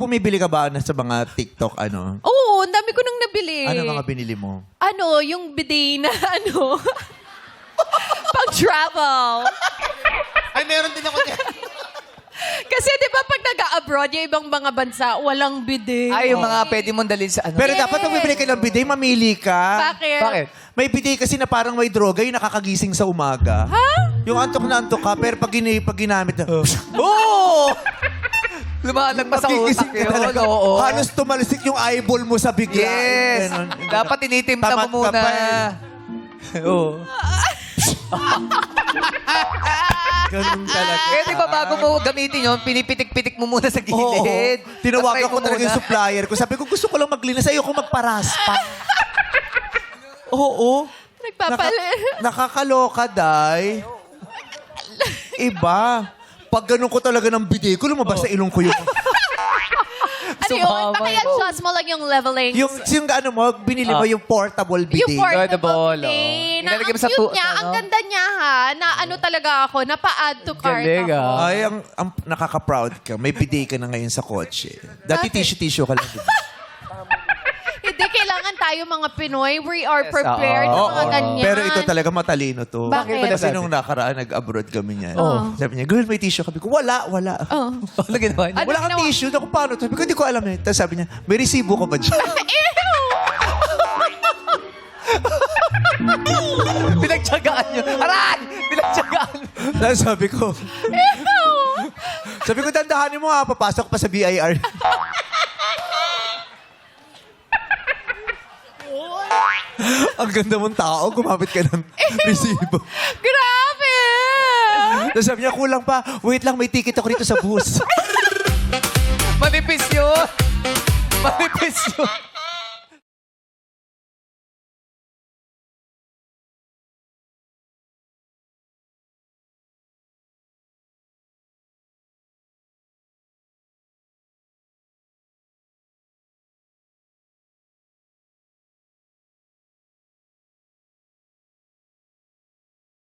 Bumibili ka ba na sa mga TikTok, ano? Oo, ang dami ko nang nabili. Ano mga binili mo? Ano, yung bidet na ano, pag-travel. Ay, meron din ako niyan. Kasi di ba pag nag-abroad, yung ibang mga bansa, walang bidet. Ay, yung mga pwede mong dalhin sa ano. Pero dapat pag bibili ka ng bidet, mamili ka. Bakit? Bakit? May bidet kasi na parang may droga, yung nakakagising sa umaga. Ha? Yung antok na antok ka, pero pag ginamit na, Oo! Lumalag pa sa utak magigising ka yun. talaga. Oo. Halos tumalisik yung eyeball mo sa bigla. Yes. Ganon. Dapat tinitimpla Tamad mo ka muna. pa Oo. Ganun talaga. Eh, di ba bago mo gamitin yun, pinipitik-pitik mo muna sa Oo. gilid. Tinawagan Try ko mo talaga yung muna. supplier ko. Sabi ko, gusto ko lang maglinis. Ayoko magparaspa. Oo. Nakakaloka, Day. Iba. Pag ganun ko talaga ng bidet ko, lumabas sa ilong ko yung... Ano yun? Sumama Paki-adjust mo lang yung leveling. yung ano mo, binili mo yung portable bidet. Yung portable Portable, bidet. Na Ilalagay ang mo sa cute niya, ano? ang ganda niya ha. Na ano talaga ako, napa-add to cart Galing, ako. ah. Ay, ang nakaka-proud ka. May bidet ka na ngayon sa kotse. Dati Bakit? tissue-tissue ka lang. Hindi, kailangan tayo mga Pinoy. We are prepared oo. ng mga ganyan. Pero ito talaga matalino to. Bakit? Kasi nung nakaraan, nag-abroad kami niyan. Oo. Sabi niya, girl, may tissue. Sabi ko, wala. Oh. Ano ginawa niya? Ano Wala kang ginawa? tissue. Naku, paano? Sabi ko, hindi ko alam eh. Tapos sabi niya, may resibo ka ba dyan? Pinagtsagaan niyo. Aray! Pinagtsagaan. Tapos sabi ko, dandahanin mo ha, papasok pa sa BIR. Ang ganda mong tao, gumamit ka ng resibo. Grabe! Tapos sabi niya, kulang pa. Wait lang, may ticket ako rito sa bus. Manipis yun. Manipis yun.